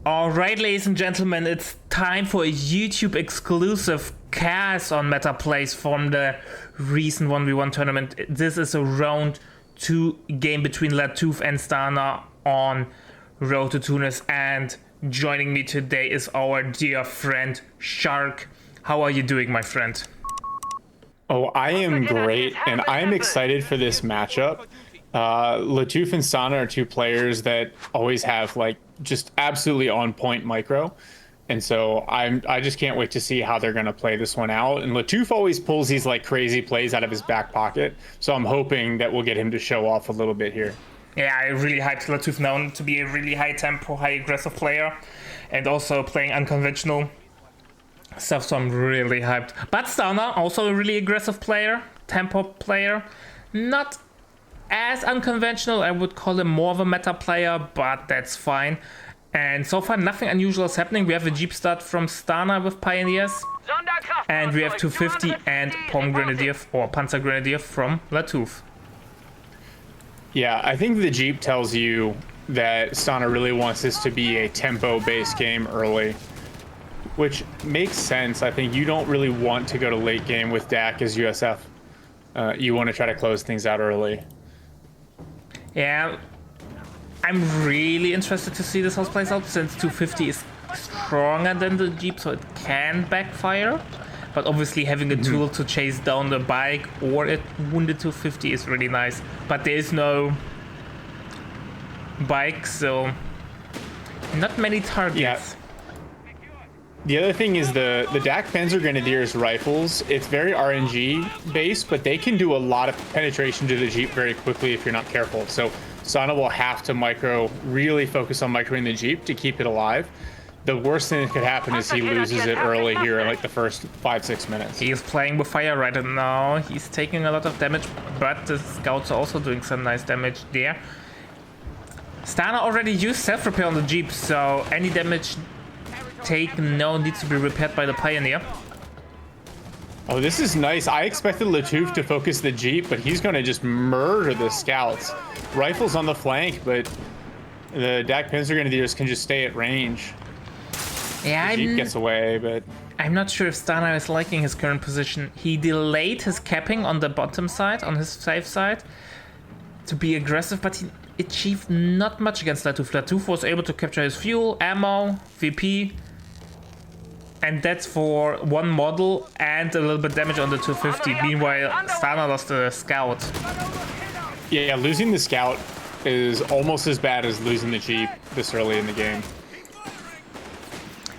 Alright, ladies and gentlemen, it's time for a YouTube exclusive Chaos on Meta plays from the recent 1v1 tournament. This is a round 2 game between Lattouf and Stana on Road to Tunis, and joining me today is our dear friend Shark. How are you doing, my friend? Oh, I am great, and I'm excited for this matchup. Lattouf and Stana are two players that always have just absolutely on point micro, and so I just can't wait to see how they're gonna play this one out. And Lattouf always pulls these crazy plays out of his back pocket, so I'm hoping that we'll get him to show off a little bit here. Yeah, I really hyped Lattouf, known to be a really high tempo, high aggressive player, and also playing unconventional stuff, so I'm really hyped. But Stana, also a really aggressive player, tempo player, not as unconventional. I would call him more of a meta player, but that's fine. And so far nothing unusual is happening. We have a Jeep start from Stana with Pioneers, and we have 250 and Pom Grenadier or Panzer Grenadier from Lattouf. Yeah, I think the Jeep tells you that Stana really wants this to be a tempo-based game early, which makes sense. I think you don't really want to go to late game with DAC as USF. You want to try to close things out early. Yeah, I'm really interested to see this how it plays out, since 250 is stronger than the Jeep, so it can backfire. But obviously having a tool to chase down the bike or a wounded 250 is really nice. But there is no bike, so not many targets. Yeah. The other thing is the DAC Panzer Grenadiers rifles. It's very RNG based, but they can do a lot of penetration to the Jeep very quickly if you're not careful. So Stana will have to really focus on microing the Jeep to keep it alive. The worst thing that could happen is he loses it early here in the first 5-6 minutes. He's playing with fire right now. He's taking a lot of damage, but the scouts are also doing some nice damage there. Stana already used self-repair on the Jeep, so any damage taken now needs to be repaired by the Pioneer. Oh, this is nice. I expected Lattouf to focus the Jeep, but he's going to just murder the scouts. Rifles on the flank, but the DAC Panzer Grenadiers can just stay at range. Yeah, the Jeep gets away, but I'm not sure if Stana is liking his current position. He delayed his capping on the bottom side, on his safe side, to be aggressive, but he achieved not much against Lattouf. Lattouf was able to capture his fuel, ammo, VP, and that's for one model and a little bit damage on the 250. Meanwhile, Stana lost the scout. Yeah, losing the scout is almost as bad as losing the Jeep this early in the game.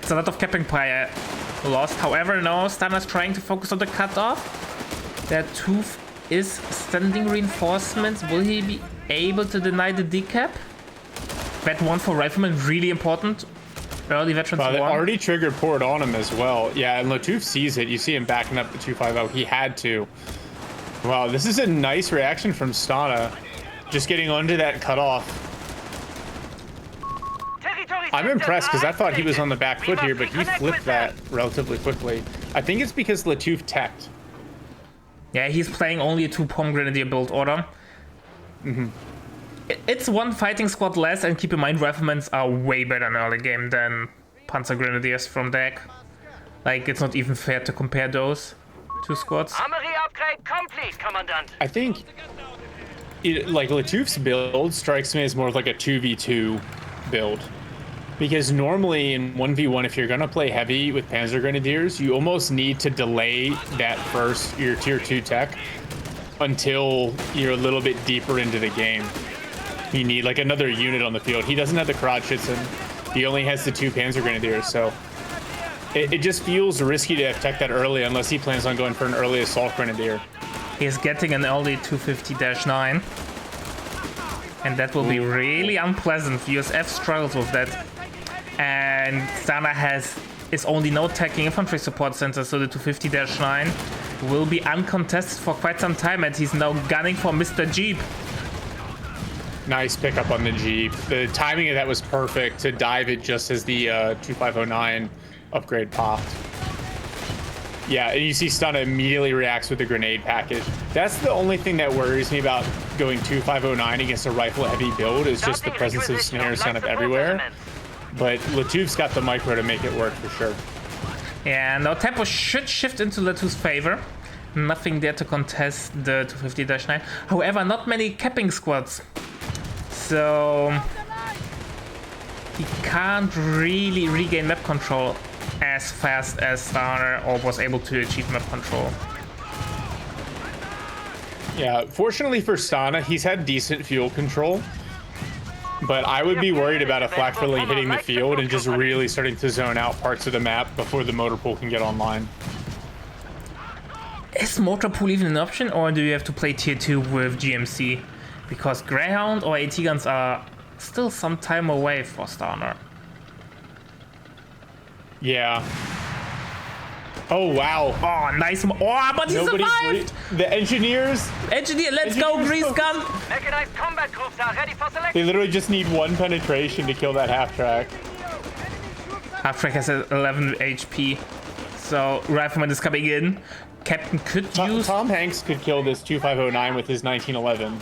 It's a lot of capping fire lost. However, now Stana's trying to focus on the cutoff. Lattouf is sending reinforcements. Will he be able to deny the decap? Vet 1 for Rifleman, really important. Early Veterans 1. They already triggered port on him as well. Yeah, and Lattouf sees it. You see him backing up the 250. He had to. Wow, this is a nice reaction from Stana. Just getting onto that cutoff. I'm impressed because I thought he was on the back foot here, but he flipped that relatively quickly. I think it's because Lattouf teched. Yeah, he's playing only a 2 Pom Grenadier build order. It's one fighting squad less, and keep in mind Riflemen are way better in early game than Panzer Grenadiers from DAC. It's not even fair to compare those two squads. Armory upgrade complete, Commandant. I think Lattouf's build strikes me as more of a 2v2 build. Because normally in 1v1, if you're going to play heavy with Panzer Grenadiers, you almost need to delay your tier 2 tech until you're a little bit deeper into the game. You need another unit on the field. He doesn't have the Kratschützen. He only has the 2 Panzer Grenadiers, so it just feels risky to attack that early unless he plans on going for an early Assault Grenadier. He's getting an early 250-9, and that will be really unpleasant. USF struggles with that. And Stana is only no attacking infantry support center, so the 250-9 will be uncontested for quite some time, and he's now gunning for Mr. Jeep. Nice pickup on the Jeep. The timing of that was perfect to dive it just as the 2509 upgrade popped. Yeah, and you see Stana immediately reacts with the grenade package. That's the only thing that worries me about going 2509 against a rifle heavy build, is just the presence of snares kind of everywhere. But Lattouf's got the micro to make it work for sure. Yeah, now tempo should shift into Lattouf's favor. Nothing there to contest the 250-9. However, not many capping squads. So he can't really regain map control as fast as Stana or was able to achieve map control. Yeah, fortunately for Stana, he's had decent fuel control. But I would be worried about a flak filling hitting the field and just really starting to zone out parts of the map before the motor pool can get online. Is motor pool even an option, or do you have to play tier 2 with GMC? Because Greyhound or AT guns are still some time away for Stana. Yeah. Oh, wow. Oh, nice. Oh, but he survived! The engineers. Engineer, let's go, Grease Gun! Mechanized combat groups are ready for selection. They literally just need one penetration to kill that half track. Half-track has 11 HP. So, Rifleman is coming in. Captain could use... Tom Hanks could kill this 2509 with his 1911.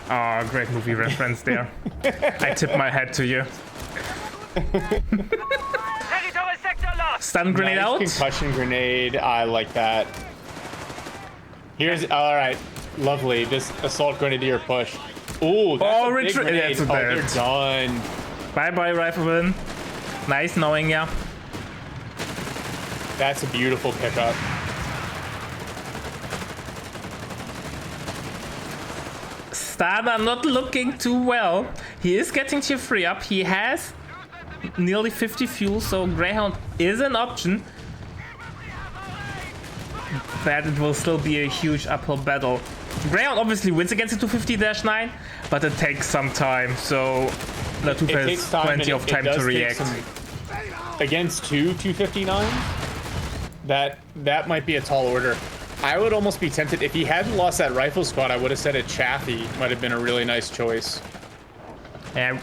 Oh, great movie reference there. I tip my hat to you. Territory sector lost. Stun grenade Nice out. concussion grenade. I like that. Here's all right. Lovely. This assault grenadier push. Ooh, that's a big grenade. That's Oh, they're done. Bye-bye, Rifleman. Nice knowing ya. That's a beautiful pickup. Stana not looking too well. He is getting tier 3 up. He has nearly 50 fuel, so Greyhound is an option. But it will still be a huge uphill battle. Greyhound obviously wins against the 250-9, but it takes some time, so Lattouf has plenty of time to react. Against two 259s, that might be a tall order. I would almost be tempted, if he hadn't lost that rifle squad, I would have said a Chaffee might have been a really nice choice. Yeah,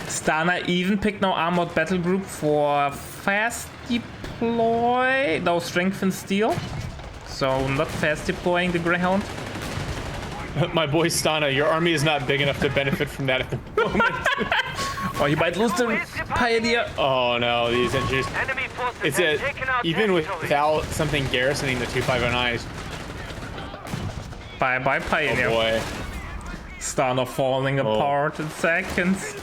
Stana even picked now Armored Battle Group for fast deploy. No, Strength and Steel. So not fast deploying the Greyhound. My boy Stana, your army is not big enough to benefit from that at the moment. Oh, you might lose the Pioneer. Oh no, these engineers. Enemy forces It's have taken our even territory. without something garrisoning the 2509s. Bye-bye, Pioneer. Oh boy. Stana falling apart in seconds.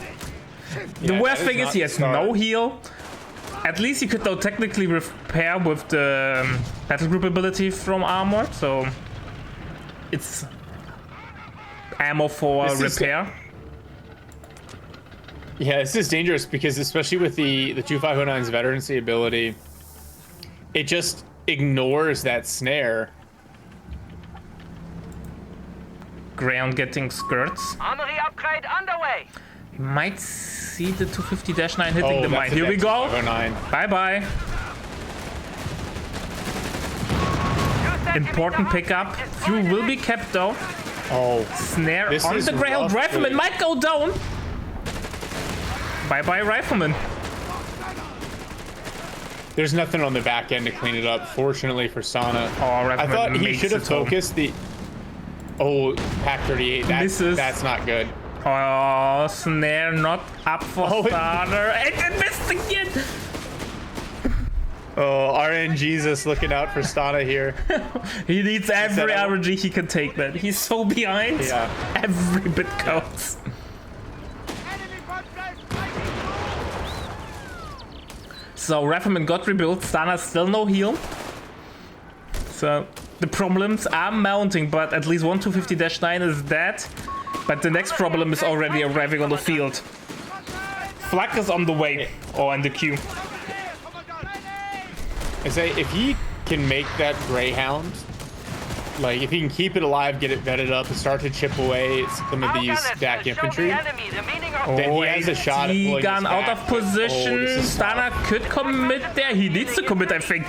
The Yeah, worst that thing is not he the has start. no heal. At least he could though technically repair with the battle group ability from Armored, so it's ammo for This is- repair. Yeah, this is dangerous because especially with the 2509's veterancy ability, it just ignores that snare. Ground getting skirts. Armory upgrade underway. You might see the 250-9 hitting the that's mine. a Here we go. 2509. Bye-bye. Important pickup. Fuel will be kept though. Oh, Snare This on is the Greyhound. rough, Rifleman dude. might go down. Bye-bye, Rifleman. there's nothing on the back end to clean it up. Fortunately for Stana. Oh, I Rifleman thought he makes should have it home. focused the. Oh, Pack 38. Misses. That's not good. Oh, Snare not up for Oh, it- starter. And it missed again. Oh, RN Jesus looking out for Stana here. He needs every that- RNG he can take, man. He's so behind. Yeah. Every bit counts. So Rifleman got rebuilt. Stana still no heal. So the problems are mounting, but at least one 250-9 is dead. But the next problem is already arriving on the field. Flak is on the way, or in the queue. I say if he can make that Greyhound, like if he can keep it alive, get it vetted up, and start to chip away at some of these DAC infantry, then he has a shot at pulling gun this out back. of position. Oh, this is Stana could commit there. He needs to commit, I think.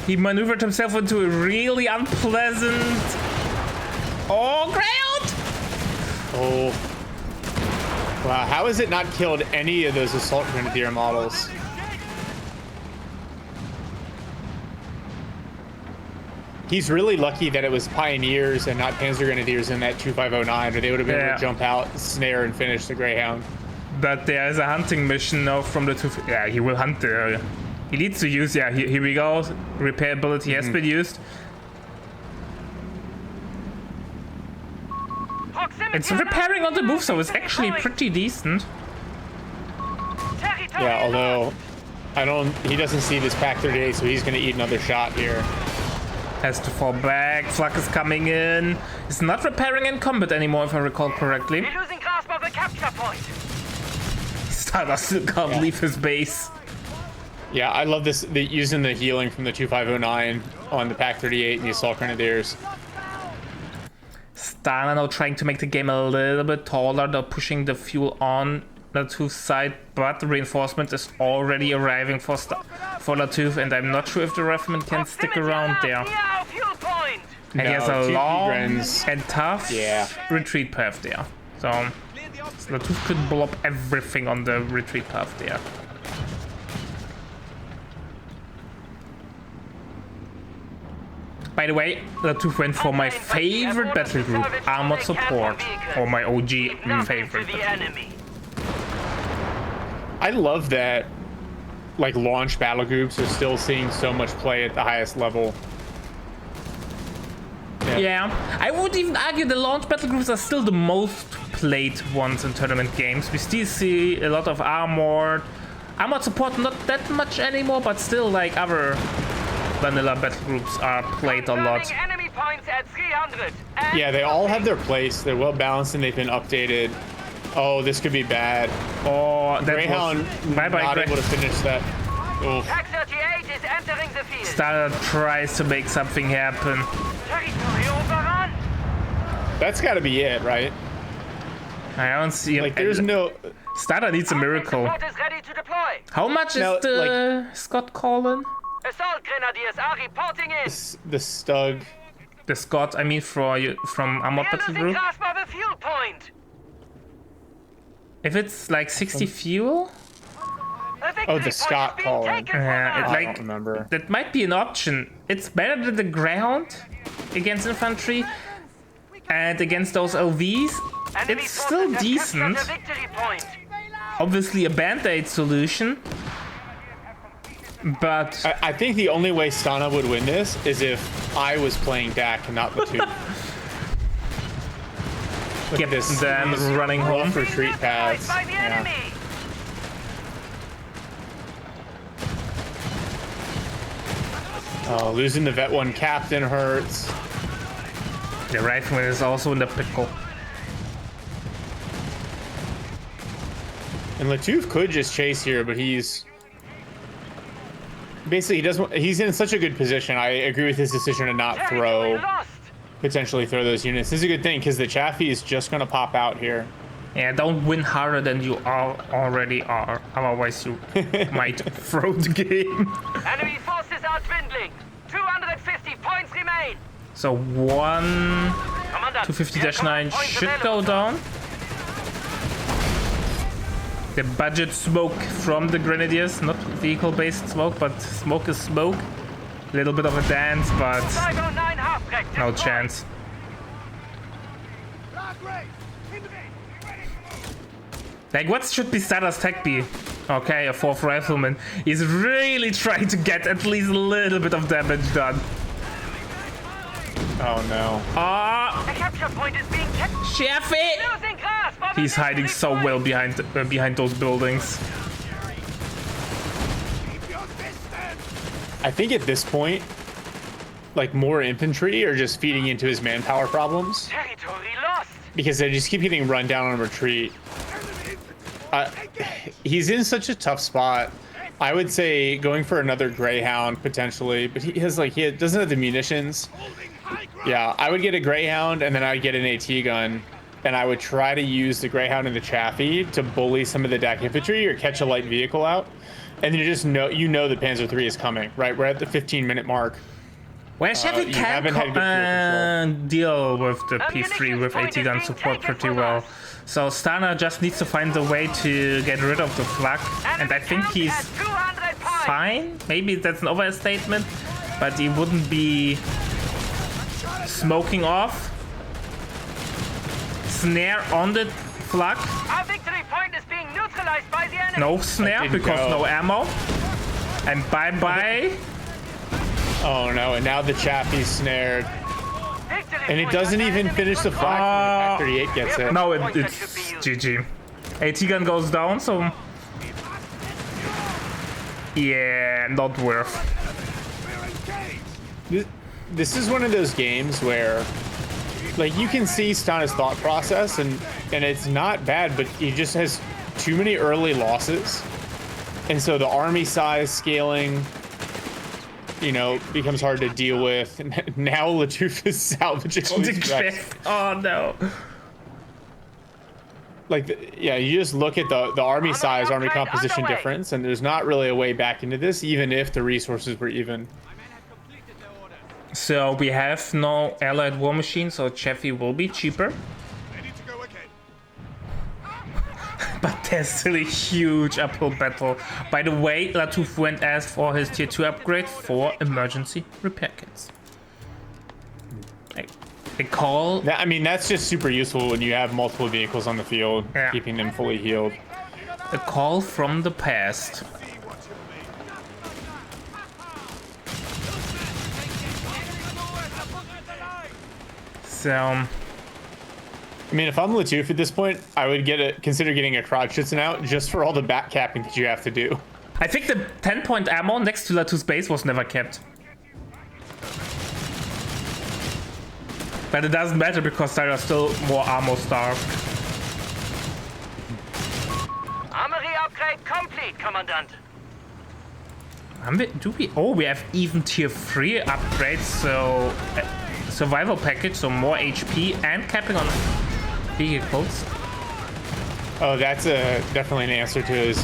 He maneuvered himself into a really unpleasant. Oh, Greyhound! Oh. Wow, how has it not killed any of those assault grenadier models? He's really lucky that it was Pioneers and not Panzer Grenadiers in that 2509, or they would have been able Yeah. to jump out, snare, and finish the Greyhound. But there is a hunting mission now from the two. Yeah, he will hunt the. He needs to use. Yeah, here we go. Repair ability has been used. It's repairing on the move, so it's actually pretty decent. Yeah, although he doesn't see this pack 38, so he's gonna eat another shot here. Has to fall back. Flak is coming in. It's not repairing in combat anymore, if I recall correctly. We're losing grasp of the capture point. Stana still can't leave his base. Yeah, I love this, using the healing from the 2509 on the pack 38 and the assault grenadiers. Stana now trying to make the game a little bit taller. They're pushing the fuel on Lattouf's side, but the reinforcement is already arriving for Lattouf, and I'm not sure if the rifleman can stick around there. And he has a long and tough retreat path there. So Lattouf could blow up everything on the retreat path there. By the way, Lattouf went for my favorite battle group, Armored Support, or my OG favorite. I love that, like, launch battle groups are still seeing so much play at the highest level. Yeah, I would even argue the launch battle groups are still the most played ones in tournament games. We still see a lot of armored support, not that much anymore, but still, like, other vanilla battle groups are played a lot. Enemy points at 300. Yeah, they all have their place. They're well balanced and they've been updated. Oh, this could be bad. Oh, that Greyhound was... Bye-bye, not able to finish that. Oof. Pack 38 is entering the field. Stana tries to make something happen. Territory overrun. That's got to be it, right? I don't see... Like, there's no... Stana needs a miracle. Support is ready to deploy. How much Now, is the Scott calling? Assault grenadiers are reporting in. The Stug. The Scott, I mean, from Armored We're Battle losing Group. grasp of a fuel point. If it's like 60 fuel, A victory Oh, the point Scott is being calling. taken from Yeah, us. I like- don't remember. that might be an option. It's better than the ground against infantry, and against those LVs, Enemy it's still forces have decent. captured a victory point. Obviously a band-aid solution, but I think the only way Stana would win this is if I was playing Dak and not Lattouf. Look get at this. them These running home. rough retreat paths. By the Yeah. enemy. Oh, losing the Vet 1 captain hurts. The rifleman is also in the pickle. And Lattouf could just chase here, but he's basically he's in such a good position. I agree with his decision to not Territory throw, lost. potentially throw those units. This is a good thing because the Chaffee is just going to pop out here. Yeah, don't win harder than you already are, otherwise you might throw the game. Enemy forces are dwindling. 250 points remain. So one Commander, 250-9 should go down. The budget smoke from the grenadiers, not vehicle-based smoke, but smoke is smoke. A little bit of a dance, but 509 half-break no deployed. chance. Like, what should be Stana's tech be? Okay, a fourth rifleman. He's really trying to get at least a little bit of damage done. Oh no. Ah, The capture point is being kept. Chaffee! Losing grasp of a He's hiding victory so point. well behind those buildings. I think at this point, like, more infantry are just feeding into his manpower problems Territory lost. because they just keep getting run down on retreat. He's in such a tough spot. I would say going for another Greyhound potentially, but he doesn't have the munitions. Yeah, I would get a Greyhound and then I'd get an AT gun, and I would try to use the Greyhound and the Chaffee to bully some of the DAC infantry or catch a light vehicle out. And you just know, the Panzer III is coming, right? We're at the 15-minute mark. Well, Chaffee you can haven't had good deal with the P3 with AT gun support pretty well. So Stana just needs to find a way to get rid of the flak, and I think he's fine. Maybe that's an overstatement, but he wouldn't be smoking off. Snare on the flak. Our victory point is being neutralized. neutralized by the enemy. No snare didn't because go. no ammo. And bye-bye. Oh no, and now the Chaffee's snared. Victory And it point doesn't under even enemy finish the control. flag when the Pac-38 gets it. No, it's GG. AT gun goes down, so... Yeah, not worth. This is one of those games where, like, you can see Stana's thought process, and it's not bad, but he just has too many early losses. And so the army size scaling, you know, becomes hard to deal with. And now Lattouf is salvaging all these wrecks. Oh no. Like, yeah, you just look at the army size, army upgrade composition underway. difference, and there's not really a way back into this, even if the resources were even. So we have no allied war machine, so Chaffee will be cheaper. But there's still a huge uphill battle. By the way, Lattouf went asked for his tier 2 upgrade for emergency repair kits. A call. I mean, that's just super useful when you have multiple vehicles on the field, Yeah. keeping them fully healed. A call from the past. So, I mean, if I'm Lattouf at this point, I would consider getting a Krogschützen out just for all the back capping that you have to do. I think the 10-point ammo next to Lattouf's base was never kept. But it doesn't matter because there are still more armor starved. Armory upgrade complete, Commandant. Do we? Oh, we have even tier 3 upgrades, so survival package, so more HP and capping on vehicles. Oh, that's definitely an answer to his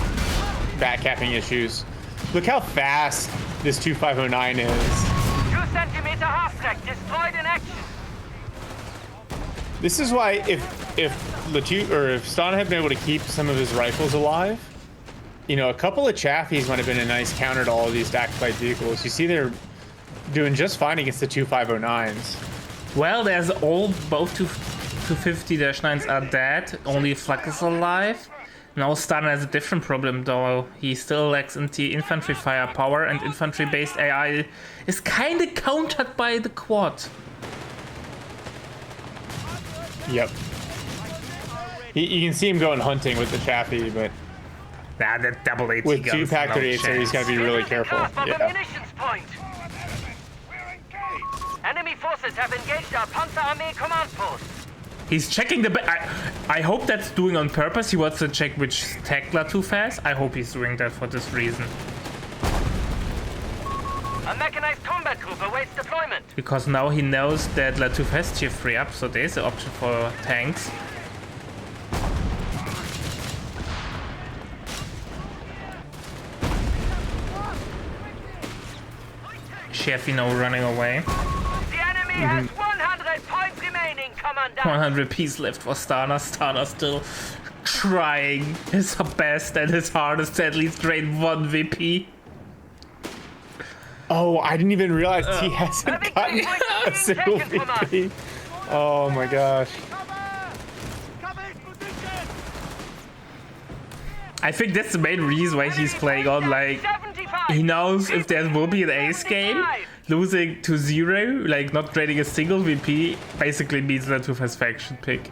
back capping issues. Look how fast this 2509 is. 2-centimeter half-track destroyed in action. This is why if Lattouf or if Stana had been able to keep some of his rifles alive, you know, a couple of Chaffies might have been a nice counter to all of these stacked fight vehicles. You see, they're doing just fine against the 2509s. Well, there's both 250-9s are dead. Only Flak is alive. Now Stana has a different problem though. He still lacks anti-infantry firepower, and infantry-based AI is kinda countered by the quad. Yep. You can see him going hunting with the Chaffee, but Nah, that double AT with gun two is Pac no 38s there, he's got to be really Losing careful. grasp of the Yeah. munitions point. Enemy forces have engaged our Panzerarmee command post. He's checking the I hope that's doing on purpose. He wants to check which tech Lattouf has. I hope he's doing that for this reason. A mechanized combat group awaits deployment. Because now he knows that Lattouf has tier 3 up, so there's an option for tanks. Chaffee now running away. The enemy has 100 points remaining, Commandant. 100 piece left for Stana. Stana still trying his best and his hardest to at least drain 1 VP. Oh, I didn't even realize he A hasn't victory gotten point a is single being taken from us. victory. Oh my gosh. I think that's the main reason why he's playing on, like, 75. he knows if there will be an ace game, losing to 0, like not draining a single VP, basically means Lattouf has faction pick.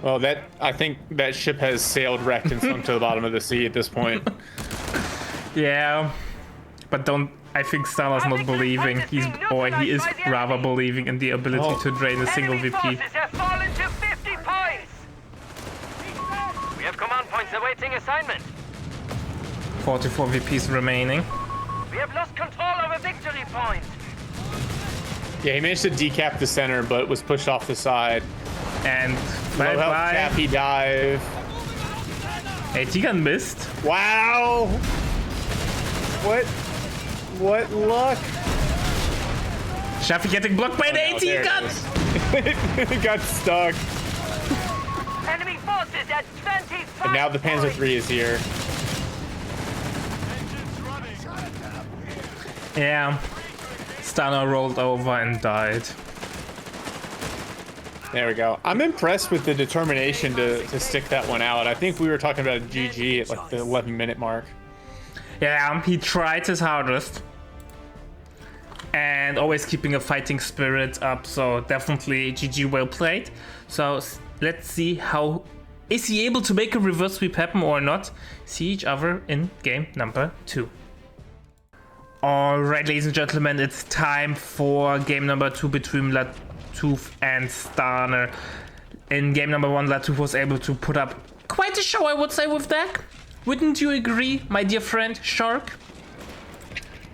Well, I think that ship has sailed wrecked and sunk to the bottom of the sea at this point. Yeah, but I think Stana's not believing. He is rather believing in the ability to drain a single Enemy VP. forces have fallen to 50 points. We have command points awaiting assignment. 44 VPs remaining. We have lost control over victory point. Yeah, he managed to decap the center, but was pushed off the side. And Low health bye-bye. Chaffee dive. AT gun missed. Wow! What luck? Chaffee getting blocked by the AT there it gun. It got stuck. Enemy forces at 25. And now the Panzer points. III is here. Yeah. Stana rolled over and died. There we go. I'm impressed with the determination to stick that one out. I think we were talking about a GG at like the 11-minute mark. Yeah, he tried his hardest. And always keeping a fighting spirit up, so definitely GG, well played. So let's see how... Is he able to make a reverse sweep happen or not? See each other in game number 2. Alright, ladies and gentlemen, it's time for game number 2 between Lattouf and Stana. In game number 1, Lattouf was able to put up quite a show, I would say, with that. Wouldn't you agree, my dear friend Shark?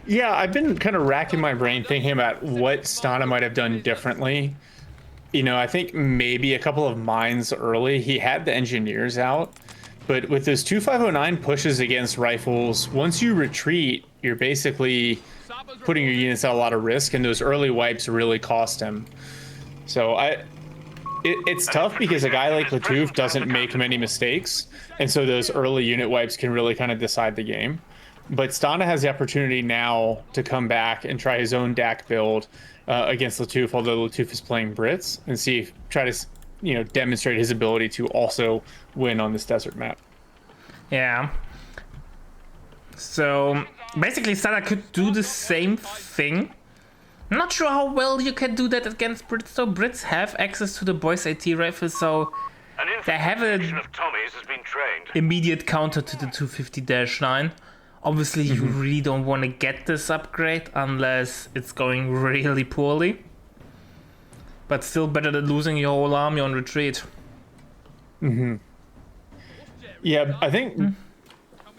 Yeah, I've been kind of racking my brain thinking about what Stana might have done differently. You know, I think maybe a couple of mines early. He had the engineers out, but with those 2509 pushes against rifles, once you retreat, you're basically putting your units at a lot of risk, and those early wipes really cost him. So it's tough because a guy like Lattouf doesn't make many mistakes, and so those early unit wipes can really kind of decide the game. But Stana has the opportunity now to come back and try his own DAC build against Lattouf, although Lattouf is playing Brits, and try to demonstrate his ability to also win on this desert map. Yeah. So basically, Stana could do the same thing. I'm not sure how well you can do that against Brits. So Brits have access to the Boys AT rifle, so they have an of Tommies has been trained. immediate counter to the 250-9. Obviously, you really don't want to get this upgrade unless it's going really poorly. But still better than losing your whole army on retreat. Yeah, I think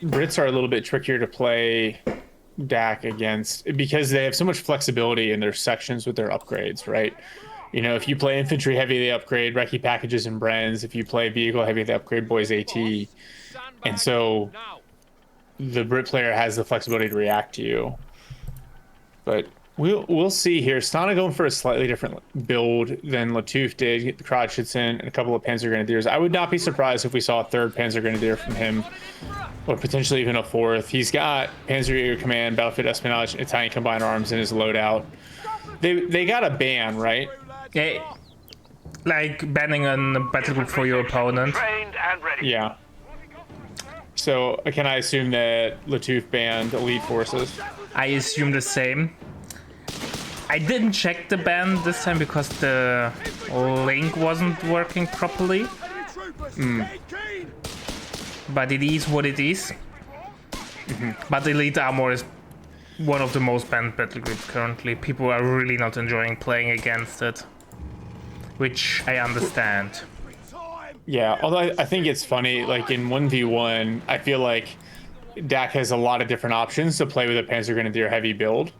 Brits are a little bit trickier to play DAC against because they have so much flexibility in their sections with their upgrades, right? You know, if you play infantry heavy, they upgrade Recce packages and Brens. If you play vehicle heavy, they upgrade Boys AT. And so the Brit player has the flexibility to react to you. But we'll see here. Stana going for a slightly different build than Lattouf did. Get the Krautschützen and a couple of Panzer Grenadiers. I would not be surprised if we saw a third Panzer Grenadier from him, or potentially even a fourth. He's got Panzer Command, Battlefield Espionage, Italian Combined Arms in his loadout. They got a ban, right? Yeah, like banning a battle group for your opponent. Trained and ready. Yeah. So can I assume that Lattouf banned elite forces? I assume the same. I didn't check the ban this time because the link wasn't working properly. But it is what it is. But Elite Armor is one of the most banned battle groups currently. People are really not enjoying playing against it, which I understand. Yeah, although I think it's funny, like in 1v1, I feel like DAC has a lot of different options to play with a Panzer Grenadier heavy build.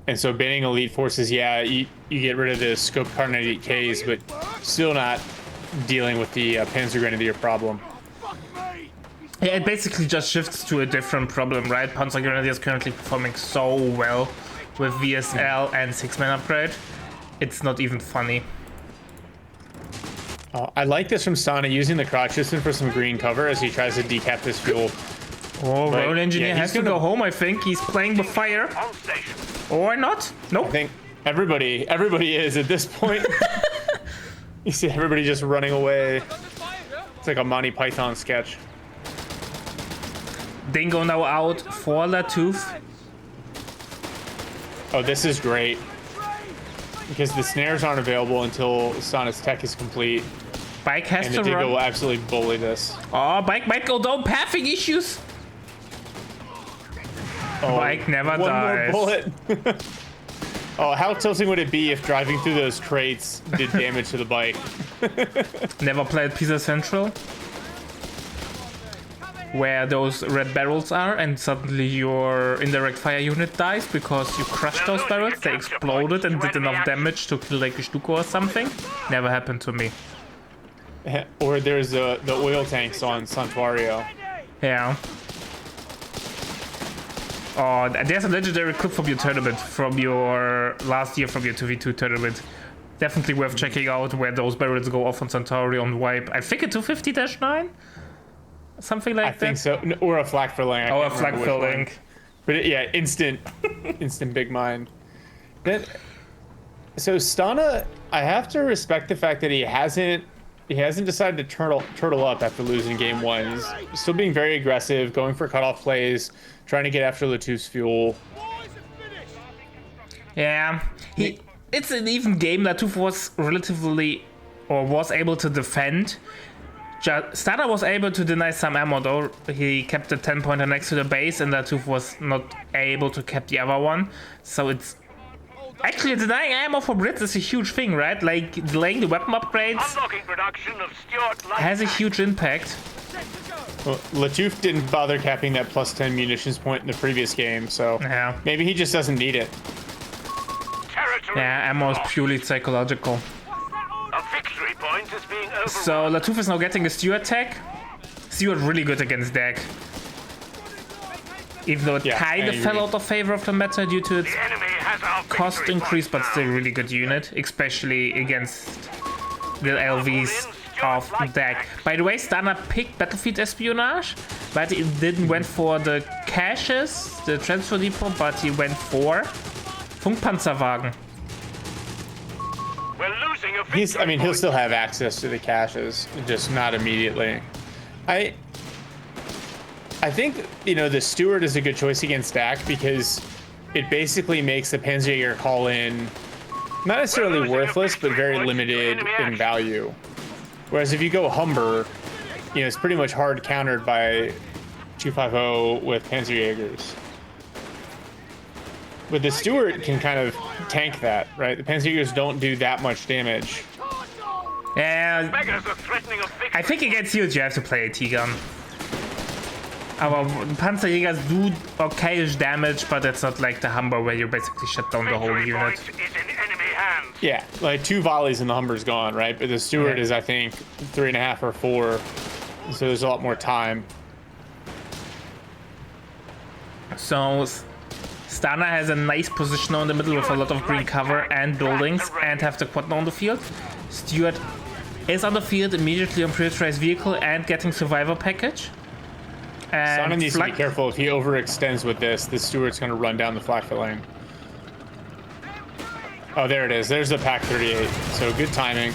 And so banning elite forces, yeah, you get rid of the scope carnate 8Ks, but still not dealing with the Panzer Grenadier problem. Yeah, it basically just shifts to a different problem, right? Panzer Grenadier is currently performing so well with VSL and 6-man upgrade. It's not even funny. I like this from Stana, using the Krautschützen for some green cover as he tries to decap this fuel. Oh, But, Road Engineer yeah, has to go home, I think. He's playing with fire. On station. Or not. Nope. I think everybody is at this point. You see everybody just running away. It's like a Monty Python sketch. Dingo now out for Lattouf. Oh, this is great. Because the snares aren't available until Stana's tech is complete. Bike has And to the Dingo run. will absolutely bully this. Oh, Bike might go down. Pathing issues. Oh, Bike never one dies. more bullet. Oh, how tilting would it be if driving through those crates did damage to the bike? Never played Pisa Central, where those red barrels are, and suddenly your indirect fire unit dies because you crushed those barrels. They exploded and did enough damage to kill like a Stuko or something. Never happened to me. Or there's the oil tanks on Santuario. Yeah. Oh, there's a legendary clip from your tournament, from your last year, from your 2v2 tournament. Definitely worth checking out, where those barrels go off on Centauri on wipe. I think a 250-9? Something like that. I think so. Or a flak for link. Oh, a flag filling. But yeah, instant big mine. Then So Stana, I have to respect the fact that he hasn't decided to turtle up after losing game one. He's still being very aggressive, going for cutoff plays, trying to get after Lattouf's fuel. Yeah, it's an even game. Lattouf was was able to defend. Stana was able to deny some ammo though. He kept the 10-pointer next to the base, and Lattouf was not able to keep the other one. So it's actually denying ammo for Brits is a huge thing, right? Like delaying the weapon upgrades Unlocking production of Stuart Light has a huge impact. Well, Lattouf didn't bother capping that plus 10 munitions point in the previous game, so Yeah. maybe he just doesn't need it. territory. Yeah, ammo is purely psychological. A victory point is being overrun. So Lattouf is now getting a Stuart tech. Stuart really good against Dak. Even though it Yeah, kind I of fell agree. out of favor of the meta due to its The enemy has our cost victory increase, point but still now. really good unit, especially against the LVs of Dak. By the way, Stana picked Battlefield Espionage, but he didn't went for the caches, the transfer depot, but he went for Funkpanzerwagen. We're losing a victory I mean, he'll point. still have access to the caches, just not immediately. I think, you know, the Steward is a good choice against Dak because it basically makes the Panzerjäger call in not necessarily worthless, but very limited in value. Whereas if you go Humber, you know, it's pretty much hard countered by 250 with Panzerjägers. But the Steward can kind of tank that, right? The Panzerjägers don't do that much damage. Yeah, Beggars are threatening a victory. I think against you have to play a T-gun. Aber Panzerjägers do okayish damage, but it's not like the Humber where you basically shut down the whole Victory unit. point is in enemy hands. Yeah, like 2 volleys and the Humber's gone, right? But the Steward Yeah. is, I think, 3.5 or 4. So there's a lot more time. So Stana has a nice position now in the middle with a lot of green cover and buildings and have the quad on the field. Stuart is on the field immediately on pressurized vehicle and getting survivor package. Stana And needs to be Flak- careful. If he overextends with this, the Steward's going to run down the flak lane. Oh, there it is. There's the Pack 38. So good timing.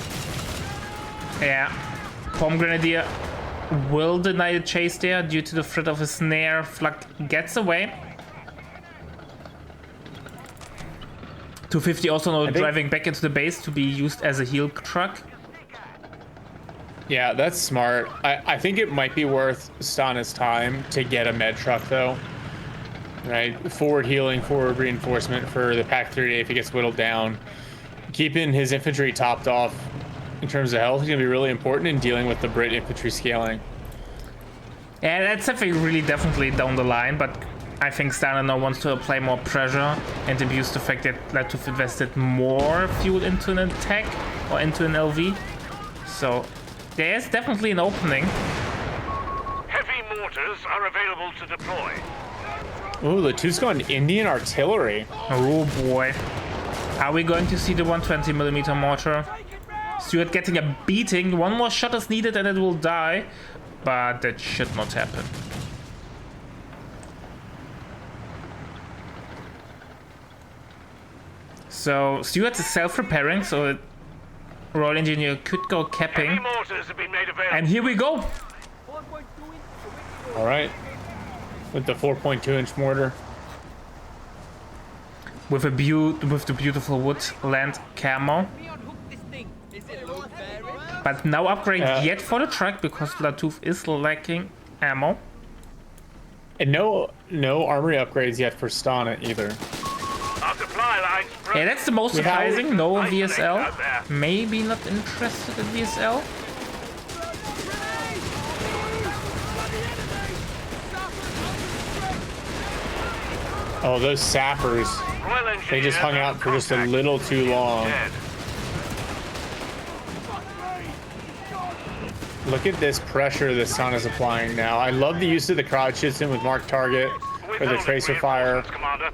Yeah. Bomb Grenadier will deny the chase there due to the threat of a snare. Flak gets away. 250 also now think- driving back into the base to be used as a heal truck. Yeah, that's smart. I think it might be worth Stana's time to get a med truck, though. Right? Forward healing, forward reinforcement for the Pack 38 if he gets whittled down. Keeping his infantry topped off in terms of health is going to be really important in dealing with the Brit infantry scaling. Yeah, that's something really definitely down the line, but I think Stana now wants to apply more pressure and abuse the fact that Lattouf invested more fuel into an attack or into an LV. So there's definitely an opening. Heavy mortars are available to deploy. Ooh, Lattouf's gone Indian artillery. Oh boy. Are we going to see the 120mm mortar? Stuart getting a beating. One more shot is needed and it will die. But that should not happen. So Stuart is self-repairing, so Royal Engineer could go Heavy capping. mortars have been made available. And here we go. All right. With the 4.2-inch mortar. With the beautiful woodland camo. But no upgrade yet for the truck because Lattouf is lacking ammo. And no armory upgrades yet for Stana either. Our supply lines Yeah, that's the most We have- surprising. No Nice things VSL. out there. Maybe not interested in VSL. Oh, those sappers. Royal They just hung out for just a little too long. Dead. Look at this pressure that Stana's applying now. I love the use of the crowd schützen with marked target for the tracer fire. Commander.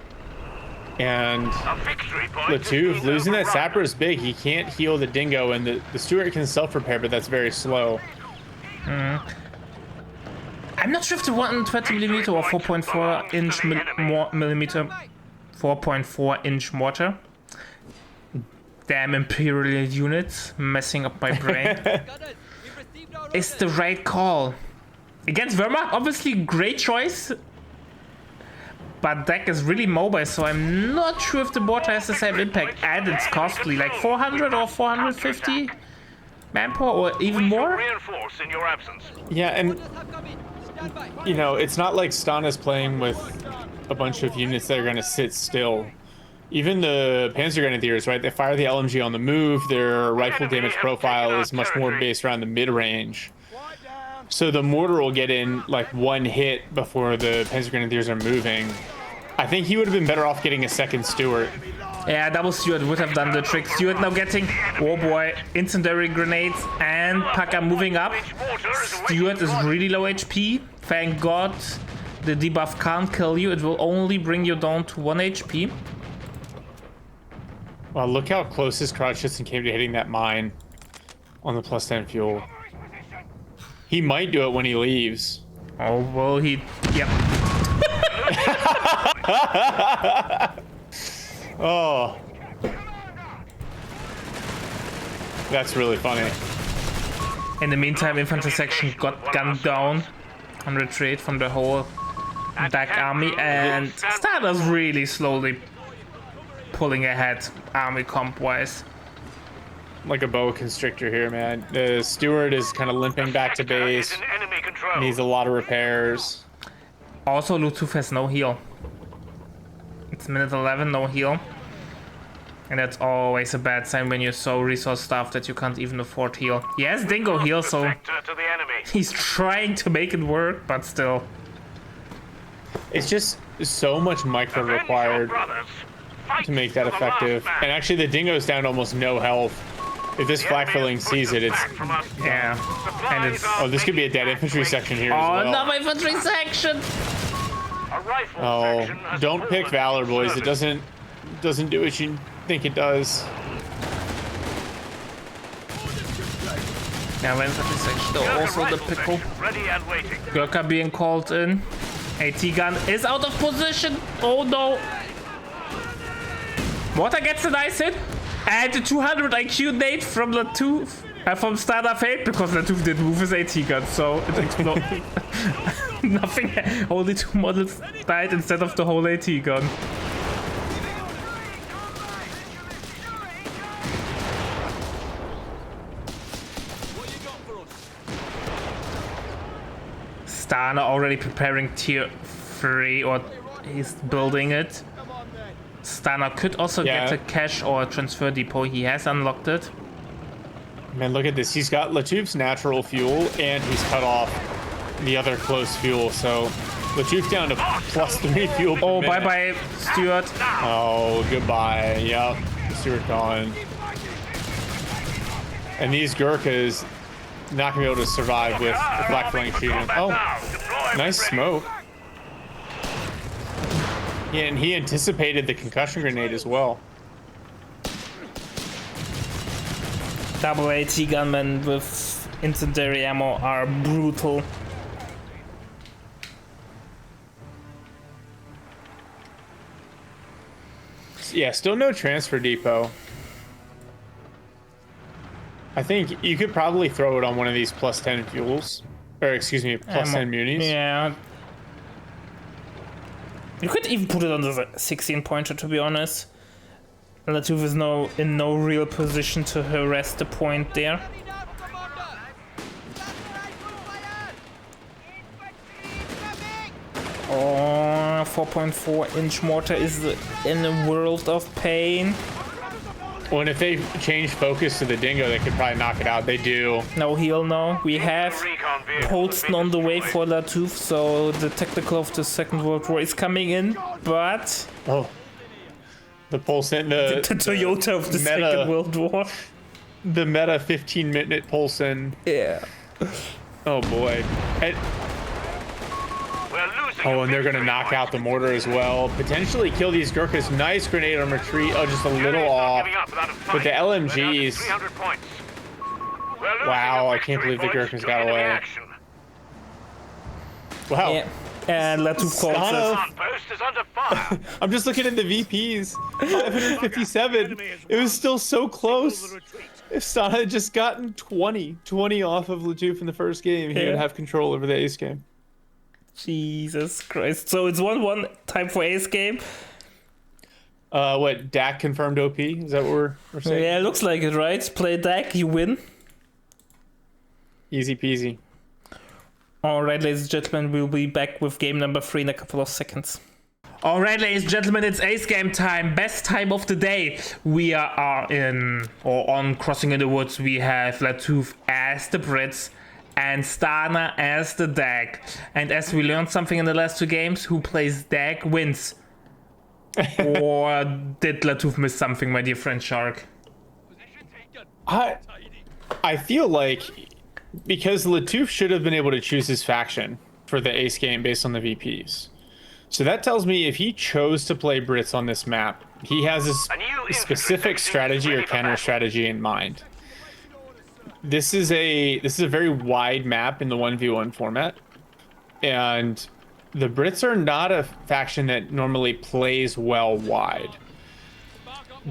And A victory point is Lattouf, being losing that overrun. sapper is big. He can't heal the dingo, and the Stewart can self-repair, but that's very slow. I'm not sure if the 120mm or 4.4 inch millimeter 4.4 inch mortar Damn Imperial units messing up my brain. It's the right call. Against Wehrmacht, obviously great choice. But deck is really mobile, so I'm not sure if the mortar has the same impact. And it's costly, like 400 or 450 manpower, or even more. Reinforce in your absence. Yeah, and you know, it's not like Stana's playing with a bunch of units that are going to sit still. Even the Panzer Grenadiers, right? They fire the LMG on the move. Their rifle damage profile is much more based around the mid-range. So the mortar will get in like one hit before the Panzer Grenadiers are moving. I think he would have been better off getting a second Stuart. Yeah, double Stuart would have done the trick. Stuart now getting, oh boy, incendiary grenades and Paka moving up. Stuart is really low HP. Thank God the debuff can't kill you. It will only bring you down to 1 HP. Well, look how close his crouch just came to hitting that mine on the +10 fuel. He might do it when he leaves. Oh, well, he... Yep. Oh. That's really funny. In the meantime, infantry section got gunned down on retreat from the whole back army, and Stana's really slowly pulling ahead army comp-wise. Like a boa constrictor here, man. The Stuart is kind of limping back to base. Needs a lot of repairs. Also, Lattouf has no heal. It's minute 11, no heal. And that's always a bad sign when you're so resource starved that you can't even afford heal. He has Dingo heal, so he's trying to make it work, but still. It's just so much micro required to make that effective. And actually, the Dingo's down to almost no health. If this flak filling sees it, it's... Yeah. And it's... Oh, this could be a dead infantry section here as well. Oh, no, infantry section! Oh, don't pick Valor, boys. It doesn't do what you think it does. Yeah, infantry section, though, also the pickle. Gurkha being called in. AT gun is out of position. Oh, no. Water gets a nice hit. And the 200 IQ nade from Lattouf, from Stana failed because Lattouf didn't move his AT gun, so it exploded. Nothing, only 2 models died instead of the whole AT gun. Stana already preparing tier 3, or he's building it. Stana could also get a cache or a transfer depot. He has unlocked it. Man, look at this. He's got Lattouf's natural fuel, and he's cut off the other close fuel. So Lattouf down to +3 fuel per minute. Bye-bye, Stuart. Oh, goodbye. Yep, Stuart gone. And these Gurkhas not gonna be able to survive with the black flank shooting. Oh, nice smoke. Yeah, and he anticipated the concussion grenade as well. Double AT gunmen with incendiary ammo are brutal. Yeah, still no transfer depot. I think you could probably throw it on one of these +10 fuels. Or, excuse me, +10 munis. Yeah. You could even put it on the 16 pointer, to be honest. Lattouf is in no real position to harass the point there. Oh, 4.4-inch mortar is in a world of pain. Well, and if they change focus to the Dingo, they could probably knock it out. They do. No heal, no. We have Polston on the way for Lattouf, so the technical of the Second World War is coming in, but... Oh. The Polson, the Toyota of the Second World War. The meta 15-minute Polson. Yeah. Oh, boy. And they're going to knock out the mortar as well. Potentially kill these Gurkhas. Nice grenade on retreat. Oh, just a little off. But the LMGs... Wow, I can't believe the Gurkhas got away. Wow. Yeah. And Lattouf calls Stana. it. Outpost is under fire. I'm just looking at the VPs. 557. It was still so close. If Stana had just gotten 20 off of Lattouf in the first game, he would have control over the ace game. Jesus Christ. So it's 1-1, time for ace game. What, Dak confirmed OP? Is that what we're saying? Yeah, looks like it, right? Play deck, you win. Easy peasy. Alright, ladies and gentlemen, we'll be back with game number 3 in a couple of seconds. Alright, ladies and gentlemen, it's ace game time. Best time of the day. We are on Crossing in the Woods. We have Lattouf as the Brits and Stana as the deck. And as we learned something in the last 2 games, who plays deck wins. Or did Lattouf miss something, my dear friend Shark? I feel like because Lattouf should have been able to choose his faction for the ace game based on the VPs. So that tells me if he chose to play Brits on this map, he has a specific strategy or counter strategy in mind. This is a very wide map in the 1v1 format, and the Brits are not a faction that normally plays well wide.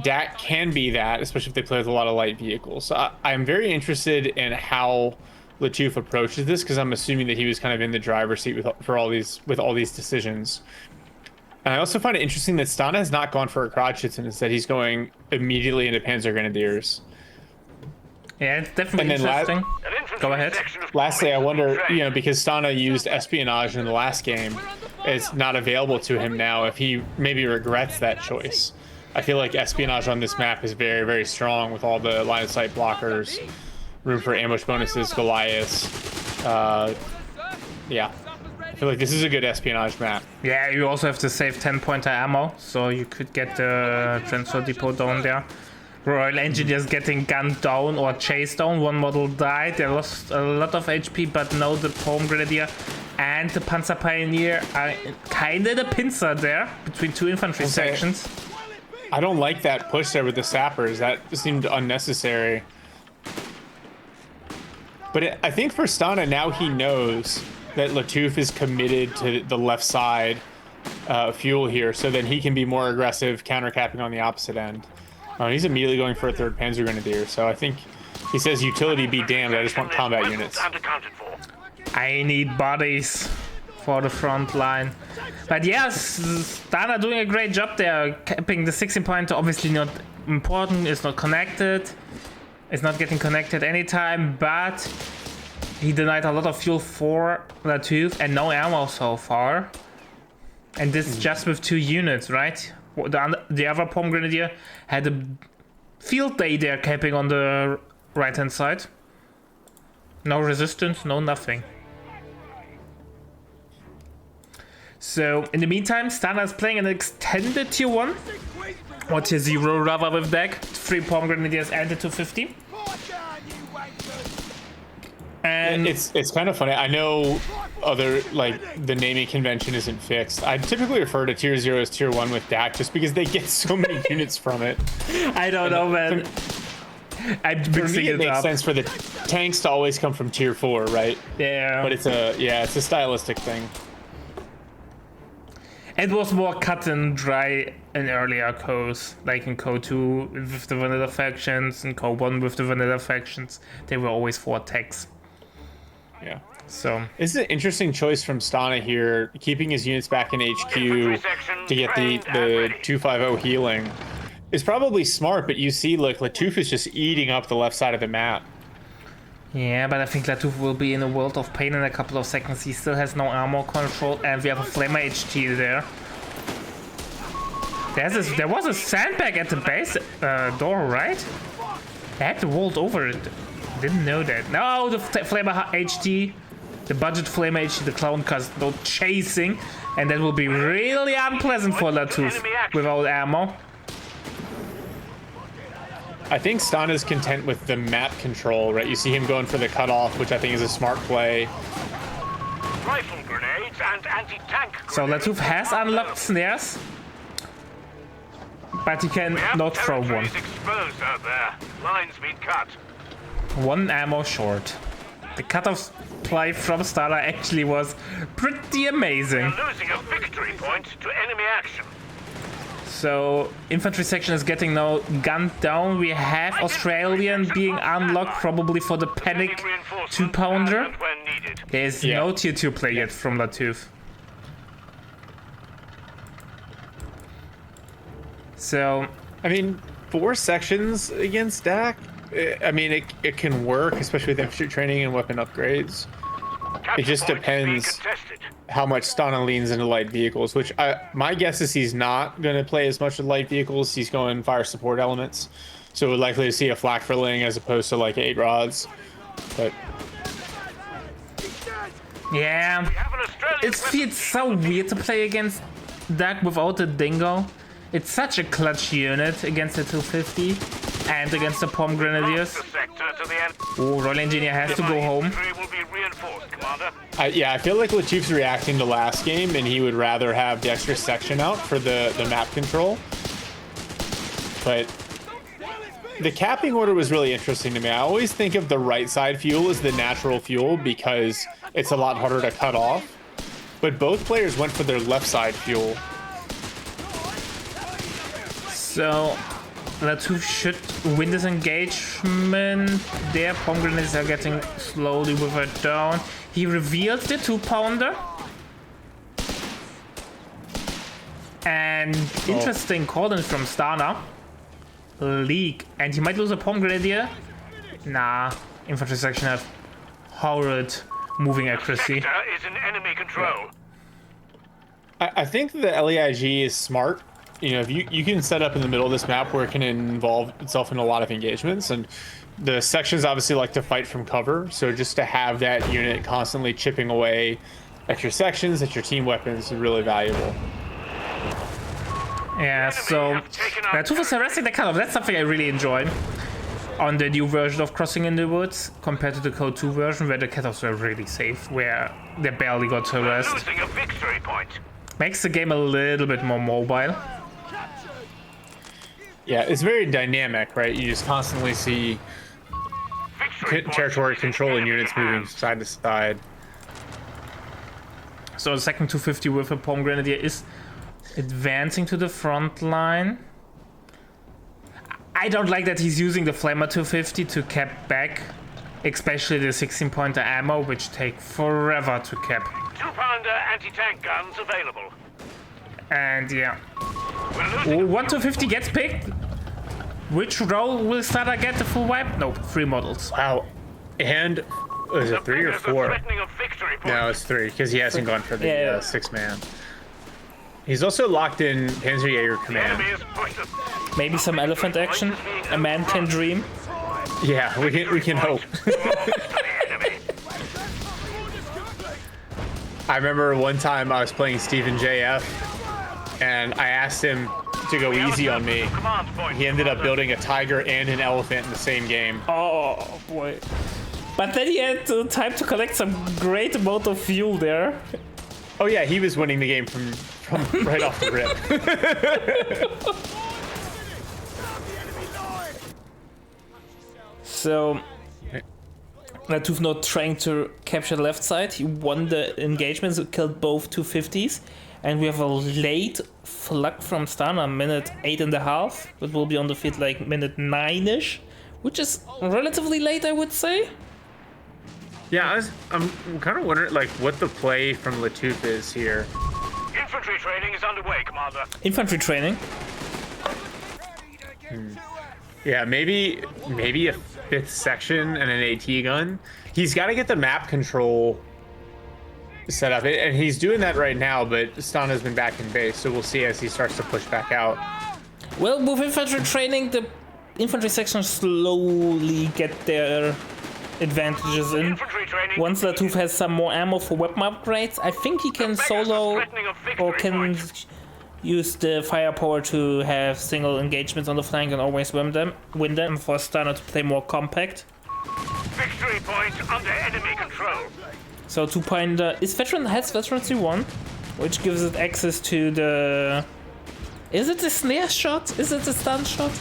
Dak can be that, especially if they play with a lot of light vehicles. So I'm very interested in how Lattouf approaches this, because I'm assuming that he was kind of in the driver's seat with all these decisions. And I also find it interesting that Stana has not gone for a Kratchitz, and instead he's going immediately into Panzer Grenadiers. Yeah, it's definitely And then interesting. Go ahead. Lastly, I wonder, because Stana used espionage in the last game, it's not available to him now, if he maybe regrets that choice. I feel like espionage on this map is very, very strong with all the line of sight blockers, room for ambush bonuses, Goliaths. Yeah. I feel like this is a good espionage map. Yeah, you also have to save 10-pointer ammo, so you could get the transfer depot down there. Royal Engineers getting gunned down or chased down. One model died. They lost a lot of HP, but now the Pome Grenadier and the Panzer Pioneer are kind of the pincer there between 2 infantry sections. I don't like that push there with the sappers. That seemed unnecessary. But I think for Stana, now he knows that Lattouf is committed to the left side fuel here, so then he can be more aggressive, counter-capping on the opposite end. He's immediately going for a 3rd Panzer Grenadier, so I think he says utility be damned, I just want combat units. I need bodies for the front line. But yes, Stana doing a great job there, capping the 16-pointer. Obviously not important, it's not connected. It's not getting connected anytime, but he denied a lot of fuel for Lattouf and no ammo so far. And this just with 2 units, right? The other Pome Grenadier had a field day there, capping on the right-hand side. No resistance, no nothing. So, in the meantime, Stana is playing an extended tier 1. Or tier 0 rather with deck. 3 Pome Grenadiers and the 250. And it's kind of funny. I know the naming convention isn't fixed. I typically refer to tier 0 as tier 1 with Dak just because they get so many units from it. I don't know, man. I'm For mixing me, it makes up. sense for the tanks to always come from tier 4, right? Yeah. But it's a stylistic thing. It was more cut and dry in earlier codes, like in Code 2 with the vanilla factions, and Code 1 with the vanilla factions. They were always 4 techs. Yeah. So This is an interesting choice from Stana here, keeping his units back in HQ to get the 250 healing. Is probably smart, but you see, like, Lattouf is just eating up the left side of the map. yeah, but I think Lattouf will be in a world of pain in a couple of seconds. He still has no armor control, and we have a Flamer HT there. There was a sandbag at the base door, right? They had to vault over it. Didn't know that. No, the Flamer HT, the budget Flamer HT, the clown cast, no chasing, and that will be really unpleasant for Lattouf without ammo. I think Stana's content with the map control, right? You see him going for the cutoff, which I think is a smart play. Rifle grenades and anti-tank. So Lattouf has unlocked snares, but he can not throw one. Exposed out there. Lines been cut. 1 ammo short. The cutoff supply from Stana actually was pretty amazing. We're losing a victory point to enemy action. So infantry section is getting now gunned down. We have Australian being unlocked probably for the panic 2-pounder. There's no tier 2 play yet from Lattouf. So I mean, 4 sections against DAC, I mean, it can work, especially with infantry training and weapon upgrades. It just depends how much Stana leans into light vehicles, which my guess is he's not going to play as much with light vehicles. He's going fire support elements. So we're likely to see a flak filling as opposed to like 8 rods. But yeah, it feels so weird to play against DAC without the Dingo. It's such a clutch unit against the 250 and against the Pom Grenadiers. Oh, Royal Engineer has to go home. Yeah, I feel like Lattouf's reacting to last game, and he would rather have the extra section out for the map control. But the capping order was really interesting to me. I always think of the right side fuel as the natural fuel because it's a lot harder to cut off. But both players went for their left side fuel. So Lattouf should win this engagement. Their Pom Grenadiers are getting slowly withered down. He revealed the 2-pounder. And interesting call-in from Stana. Leak. And he might lose a Pom Grenadier. Nah, infantry section have horrid moving accuracy. Is in enemy control. I think the LEIG is smart. You know, if you can set up in the middle of this map where it can involve itself in a lot of engagements, and the sections obviously like to fight from cover, so just to have that unit constantly chipping away at your sections, at your team weapons is really valuable. Yeah, so Lattouf is harassing the cutoff. That's something I really enjoy on the new version of Crossing in the Woods compared to the Code 2 version, where the cutoffs were really safe, where they barely got harassed. Losing a victory point. Makes the game a little bit more mobile. Yeah, it's very dynamic, right? You just constantly see territory control and units moving side to side. So the second 250 with a Pom Grenadier is advancing to the front line. I don't like that he's using the Flamer 250 to cap back, especially the 16-pointer ammo, which take forever to cap. 2-pounder anti-tank guns available. And yeah. Oh, 1 gets picked. Which row will Stana get the full wipe? Nope, 3 models. Wow. And is it 3 or 4? No, it's 3 because he hasn't gone for the 6-man. He's also locked in Panzerjäger command. Maybe some elephant action. A man can dream. Yeah, we can hope. I remember one time I was playing Steven JF, and I asked him to go easy on me. He ended up building a tiger and an elephant in the same game. Oh boy. But then he had time to collect some great amount of fuel there. Oh yeah, he was winning the game from right off the rip. So Lattouf not trying to capture the left side. He won the engagements, killed both 250s. And we have a late flak from Stana, minute 8.5. That will be on the field like minute 9-ish, which is relatively late, I would say. Yeah, I'm kind of wondering like what the play from Lattouf is here. Infantry training is underway, Commander. Infantry training. Yeah, maybe a 5th section and an AT gun. He's got to get the map control set up, and he's doing that right now, but Stana's been back in base, so we'll see as he starts to push back out. Well, with infantry training, the infantry sections slowly get their advantages in. Once Lattouf has some more ammo for weapon upgrades, I think he can solo or can use the firepower to have single engagements on the flank and always win them for Stana to play more compact. Victory point under enemy control. So 2-pounder has veterancy 1, which gives it access to the... Is it the snare shot? Is it the stun shot?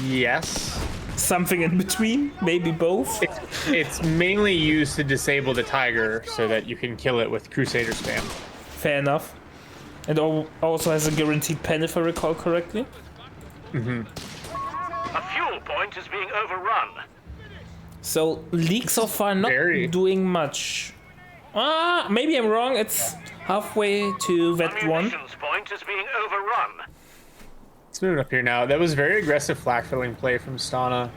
Yes. something in between, maybe both. It's mainly used to disable the Tiger so that you can kill it with Crusader spam. Fair enough. And also has a guaranteed pen, if I recall correctly. A fuel point is being overrun. So League so far not doing much. Maybe I'm wrong. It's halfway to that A one. munitions point is being overrun. Let's move it up here now. That was very aggressive flak filling play from Stana.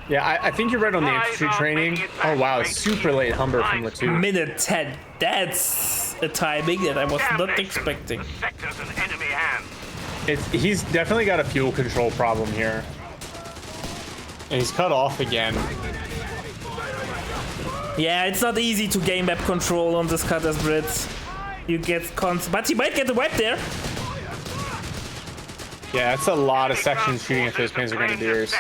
Yeah, I think you're right on the infantry training. Oh wow, super late Humber from Lattouf. Minute 10. That's a timing that I was not expecting. The sector's in enemy hands. He's definitely got a fuel control problem here. And he's cut off again. Yeah, it's not easy to gain map control on this Cutter's Blitz. You get but he might get the wipe there. Yeah, that's a lot of sections shooting at those Panzer Grenadiers.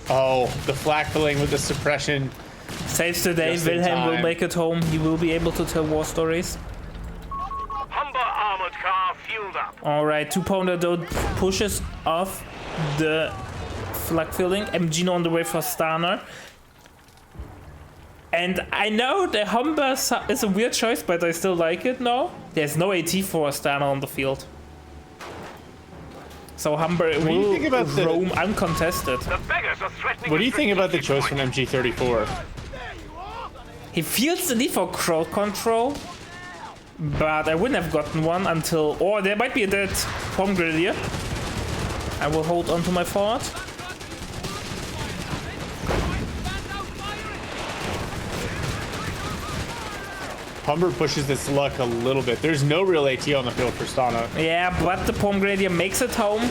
Oh, the flak filling with the suppression. Saves today, Wilhelm will make it home. He will be able to tell war stories. Humber armored car fueled up. Alright, 2-pounder though pushes off the flak filling. MG on the way for Stana. And I know the Humber is a weird choice, but I still like it now. There's no AT for Stana on the field. So Humber will roam uncontested. What do you think about the choice from MG34? He feels the need for crowd control, but I wouldn't have gotten one until... Or there might be a dead Pom Grenadier. I will hold on to my fort. Humber pushes its luck a little bit. There's no real AT on the field for Stana. Yeah, but the Pom Grenadier makes it home.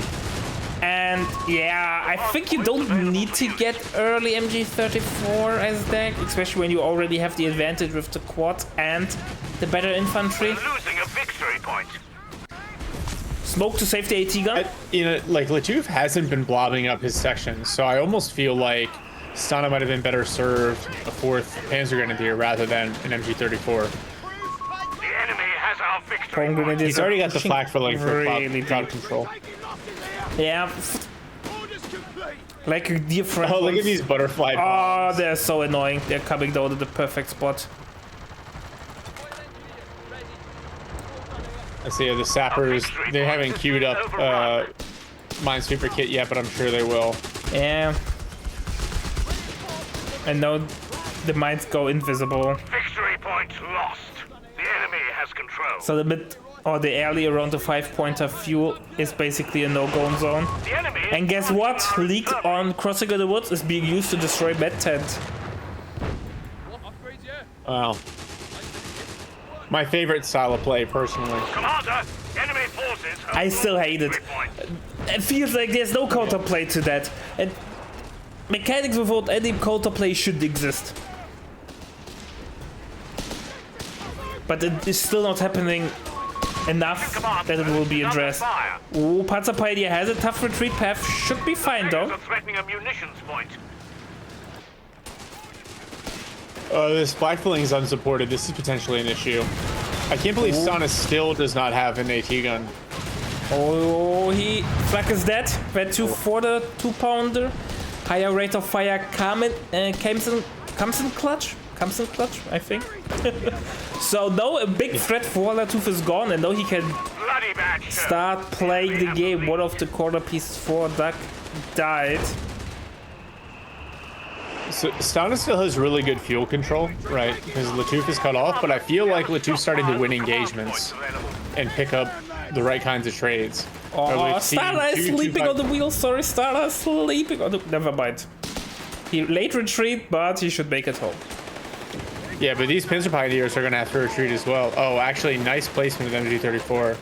And yeah, I think you don't need to get early MG34 as deck, especially when you already have the advantage with the quad and the better infantry. Losing a victory point. Smoke to save the AT gun. Like Lattouf hasn't been blobbing up his sections, so I almost feel like Stana might have been better served a 4th Panzer Grenadier rather than an MG34. The enemy has our victory. He's already got the flak filling for cloud control. Yeah. Like a dear friend. Oh, look at these butterfly bombs. Oh, they're so annoying. They're coming down to the perfect spot. I see the sappers. They haven't queued up Minesweeper kit yet, but I'm sure they will. Yeah. And now the mines go invisible. Victory point lost. The enemy has control. So the mid or the alley around the 5-pointer fuel is basically a no-go zone. And guess what? Leak on Crossing of the Woods is being used to destroy Med Tent. Wow. My favorite style of play, personally. Commander, enemy forces. I still hate it. It feels like there's no counterplay to that. And mechanics without any counterplay should exist. But it is still not happening enough that it will be addressed. Oh, Panzer Pioneer has a tough retreat path. Should be fine though. Threatening a munitions point. This flak filling is unsupported. This is potentially an issue. I can't believe Stana still does not have an AT gun. Oh, flak is dead. Red 2 for the 2-pounder. Higher rate of fire comes in clutch, I think. So now a big threat for Lattouf is gone, and now he can start playing the game. One of the corner pieces for Duck died. So Stana still has really good fuel control, right? Because Lattouf is cut off, but I feel like Lattouf's starting to win engagements and pick up the right kinds of trades. Oh, Stana is sleeping on the wheel. Sorry, Stana is sleeping on the... Never mind. He late retreat, but he should make it home. Yeah, but these Panzer Pioneers are going to have to retreat as well. Oh, actually, nice placement of MG34.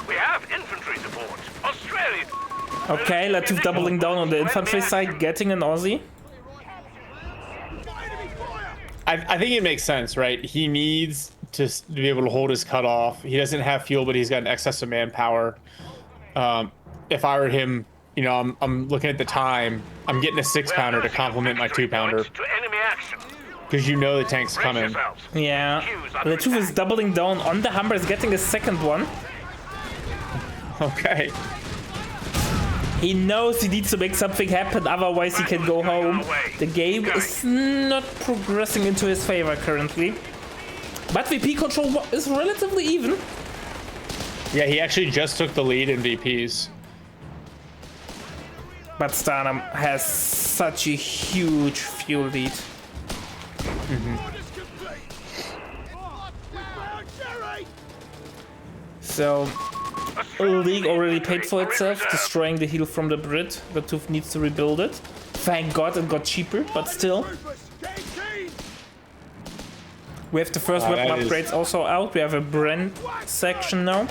We have infantry support. Australia. Okay, Lattouf doubling down on the infantry side, getting an Aussie. I think it makes sense, right? He needs to be able to hold his cutoff. He doesn't have fuel, but he's got an excess of manpower. If I were him, you know, I'm looking at the time. I'm getting a 6-pounder to complement my 2-pounder. To enemy action. because you know the tank's Brace coming. yourselves. Yeah. Q's under Lattouf is attack. doubling down on the Humber, is getting a second one. Okay. He knows he needs to make something happen, otherwise he can go home. The game is not progressing into his favor currently. But VP control is relatively even. Yeah, he actually just took the lead in VPs. But Stana has such a huge fuel lead. So, League already paid for itself, destroying the heal from the Brit. Lattouf needs to rebuild it. Thank God it got cheaper, but still. We have the first weapon that is- upgrades also out. We have a Bren section now.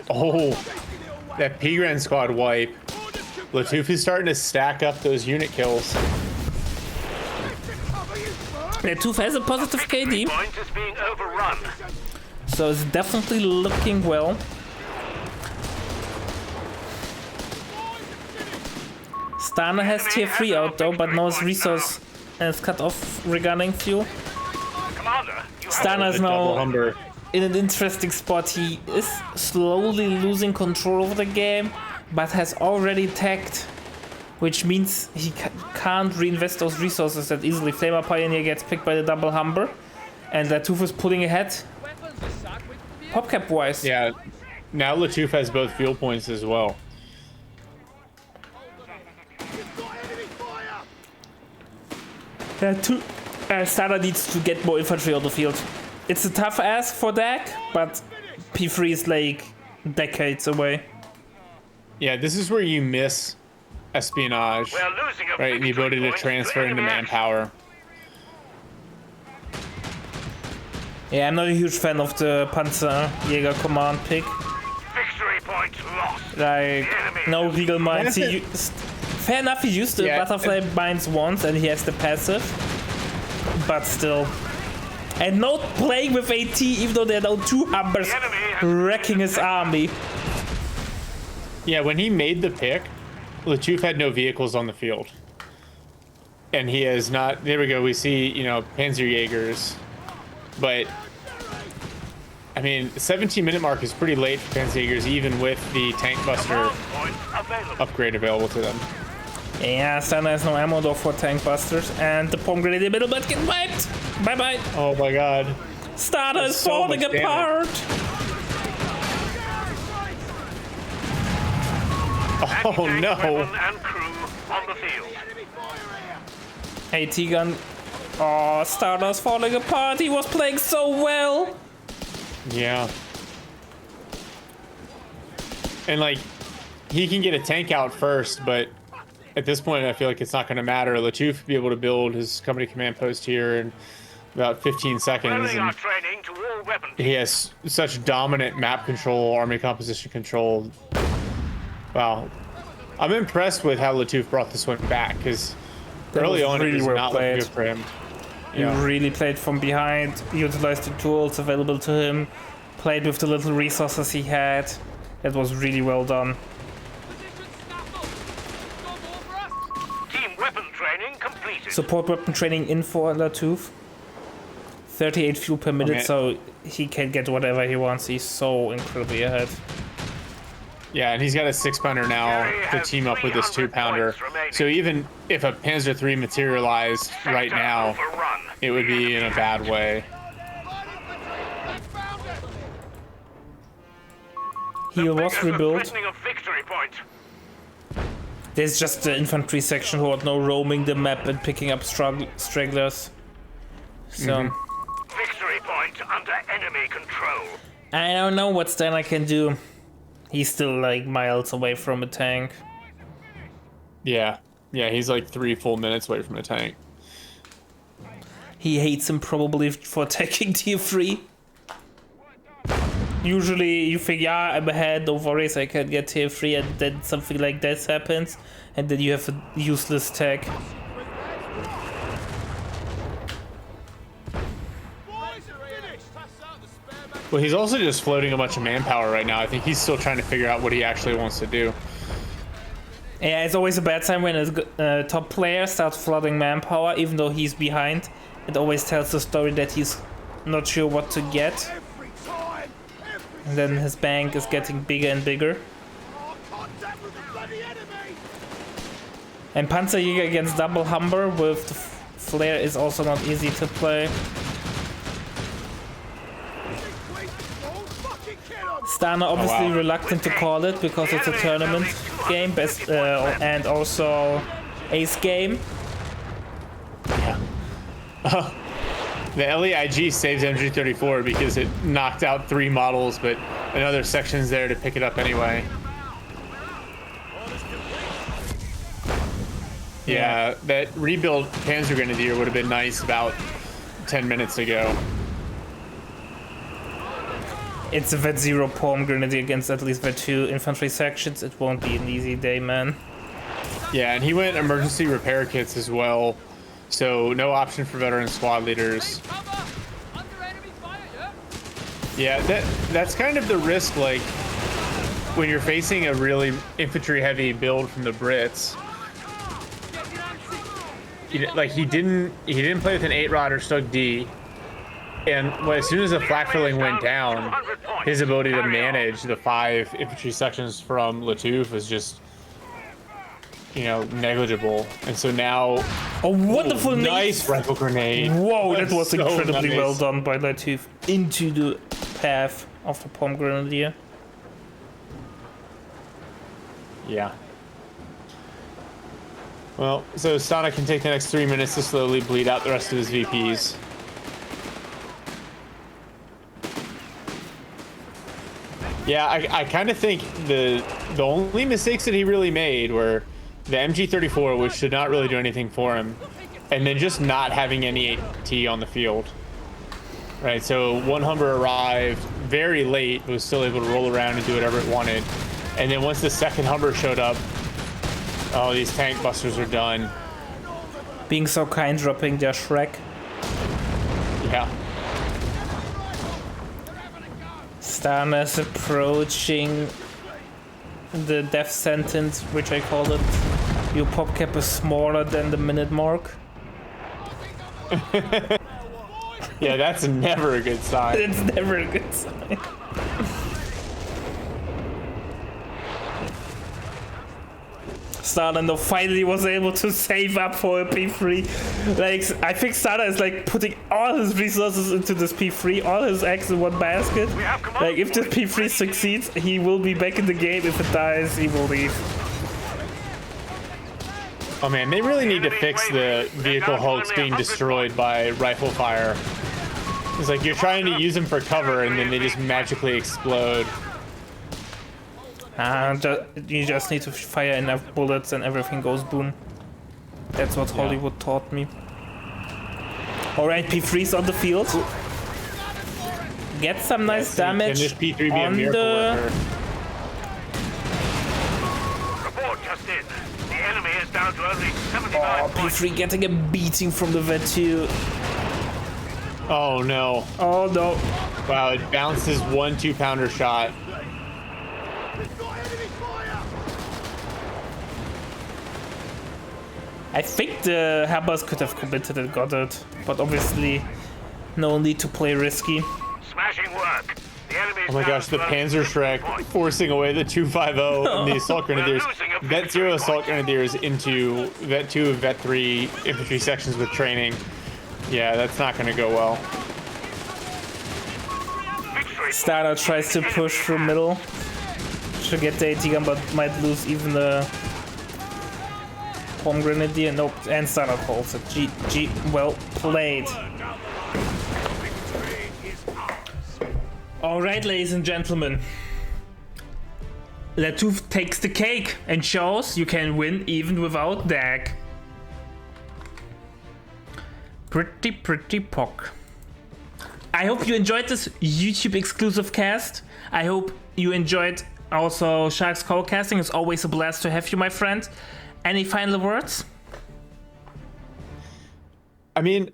Oh, that P-Grand squad wipe. Lattouf is starting to stack up those unit kills. Lattouf has a positive KD, Point is being overrun. so it's definitely looking well. Stana has tier 3 out though, but now his resource is cut off regarding fuel. Commander, you Stana is The double now Humber. in an interesting spot. He is slowly losing control of the game, but has already tagged, which means he can't reinvest those resources that easily. Flamer Pioneer gets picked by the double Humber, and Lattouf is pulling ahead. Popcap wise. Yeah, now Lattouf has both fuel points as well. Stana needs to get more infantry on the field. It's a tough ask for Dak, but P3 is like decades away. Yeah, this is where you miss espionage, We're losing a right? And the victory ability to point transfer into enemy action. manpower. Yeah, I'm not a huge fan of the Panzerjäger command pick. Victory point lost. Like, no Regal Mines. He used, fair enough, he used the Yeah, Butterfly Mines once and he has the passive. But still. And not playing with AT, even though there are now 2 Humbers The enemy has wrecking his army. Yeah, when he made the pick, Lattouf had no vehicles on the field. And he has not, there we go, we see, you know, Panzerjägers. But, I mean, the 17-minute mark is pretty late for Panzerjägers, even with the Tank Buster Point available. upgrade available to them. Yeah, Stana has no ammo though for tank busters, and the bomb grenade in the middle, but get wiped! Bye bye! Oh my god. Stana is so falling much damage. apart! Oh Anti-tank no. weapon and crew on the field. AT gun. Oh, Stana's falling apart. He was playing so well. Yeah. And like, he can get a tank out first, but at this point, I feel like it's not going to matter. Lattouf will be able to build his company command post here in about 15 seconds. Moving our And training to all weapons. he has such dominant map control, army composition control. Wow. I'm impressed with how Lattouf brought this one back, because early was on it really was well not looking played. good for him. He really played from behind, utilized the tools available to him, played with the little resources he had. That was really well done. Team weapon training completed. Support weapon training in for Lattouf. 38 fuel per minute, Okay. so he can get whatever he wants. He's so incredibly ahead. Yeah, and he's got a 6-pounder now Gary to has team up with his 300 2-pounder. points remaining. So even if a Panzer III materialized right Sector now, overrun. it would be in a bad way. He was Fingers are rebuilt. threatening a victory point. There's just the infantry section who are now roaming the map and picking up stragglers. So, Victory point under enemy control. I don't know what Stana can do. He's still like miles away from a tank. Yeah. Yeah, he's like 3 full minutes away from a tank. He hates him probably for taking tier 3. Usually you think, yeah, I'm ahead, no worries, I can get tier 3, and then something like this happens, and then you have a useless tag. Well, he's also just floating a bunch of manpower right now. I think he's still trying to figure out what he actually wants to do. Yeah, it's always a bad time when a top player starts flooding manpower, even though he's behind. It always tells the story that he's not sure what to get. And then his bank is getting bigger and bigger. And Panzerjäger against double Humber with the flare is also not easy to play. Stana obviously reluctant to call it because it's a tournament game, and also ace game. Yeah. The LEIG saves MG34 because it knocked out 3 models, but another section's there to pick it up anyway. Yeah, that rebuilt Panzer Grenadier would have been nice about 10 minutes ago. It's a Vet 0 Palm Grenadier against at least Vet 2 infantry sections. It won't be an easy day, man. Yeah, and he went emergency repair kits as well, so no option for veteran squad leaders. Yeah, that's kind of the risk, like, when you're facing a really infantry-heavy build from the Brits. Like, he didn't play with an 8-rod or Stug D, and as soon as the flak filling went down, his ability to manage the 5 infantry sections from Lattouf was just, you know, negligible. And so now, a wonderful nice rifle grenade. Whoa, that was so incredibly nice. well done by Lattouf into the path of the Palm Grenadier. Yeah. Well, so Stana can take the next 3 minutes to slowly bleed out the rest of his VPs. Yeah, I kind of think the only mistakes that he really made were the MG34, which did not really do anything for him, and then just not having any AT on the field. Right, so one Humber arrived very late, but was still able to roll around and do whatever it wanted. And then once the second Humber showed up, oh, these tank busters are done. Being so kind, dropping their Shrek. Yeah. Stana's approaching the death sentence, which I called it. Your pop cap is smaller than the minute mark. Yeah, that's never a good sign. It's never a good sign. Stana finally was able to save up for a P3. Like, I think Stana is like putting all his resources into this P3, all his eggs in one basket. Like, if this P3 succeeds, he will be back in the game. If it dies, he will leave. Oh man, they really need to fix the vehicle hulks being destroyed by rifle fire. It's like you're trying to use them for cover and then they just magically explode. You just need to fire enough bullets and everything goes boom. That's what Hollywood taught me. Alright, P3's on the field. Get some nice damage Can this P3 be on a miracle the... Report just in. The enemy is down to only 79 Oh, points. P3 getting a beating from the Vet 2. Oh no. Oh no. Wow, it bounced his 1 2-pounder shot. I think the Hammers could have committed and got it, but obviously no need to play risky. Smashing work. The enemy is Oh my gosh, the Panzer Shrek forcing away the 250 and the Assault Grenadiers. Vet 0 Assault Grenadiers into Vet 2 and Vet 3 infantry sections with training. Yeah, that's not going to go well. Stana tries to push through middle to get the AT gun, but might lose even the Palm Grenadier. Nope, and Stana calls it. GG, well played. Alright, ladies and gentlemen. Lattouf takes the cake and shows you can win even without DAG. Pretty POC. I hope you enjoyed this YouTube exclusive cast. I hope you enjoyed also Shark's co-casting. It's always a blast to have you, my friend. Any final words? I mean,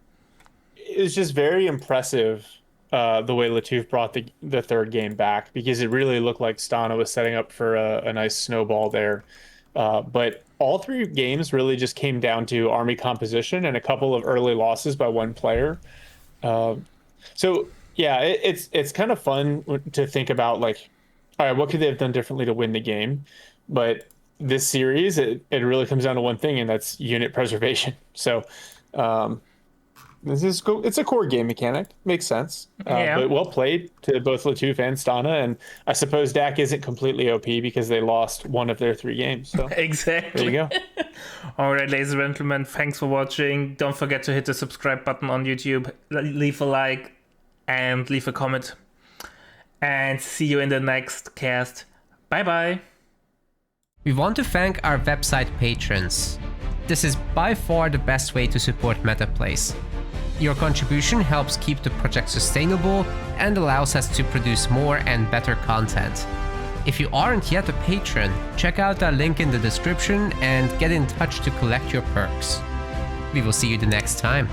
it was just very impressive the way Lattouf brought the third game back, because it really looked like Stana was setting up for a nice snowball there. But all 3 games really just came down to army composition and a couple of early losses by one player. So yeah, it's kind of fun to think about, like, all right, what could they have done differently to win the game? But this series, it really comes down to one thing, and that's unit preservation. So it's a core game mechanic. Makes sense. But well played to both Lattouf and Stana. And I suppose DAC isn't completely OP because they lost one of their 3 games. So Exactly. there you go. All right, ladies and gentlemen, thanks for watching. Don't forget to hit the subscribe button on YouTube, leave a like, and leave a comment. And see you in the next cast. Bye-bye. We want to thank our website patrons. This is by far the best way to support MetaPlays. Your contribution helps keep the project sustainable and allows us to produce more and better content. If you aren't yet a patron, check out our link in the description and get in touch to collect your perks. We will see you the next time.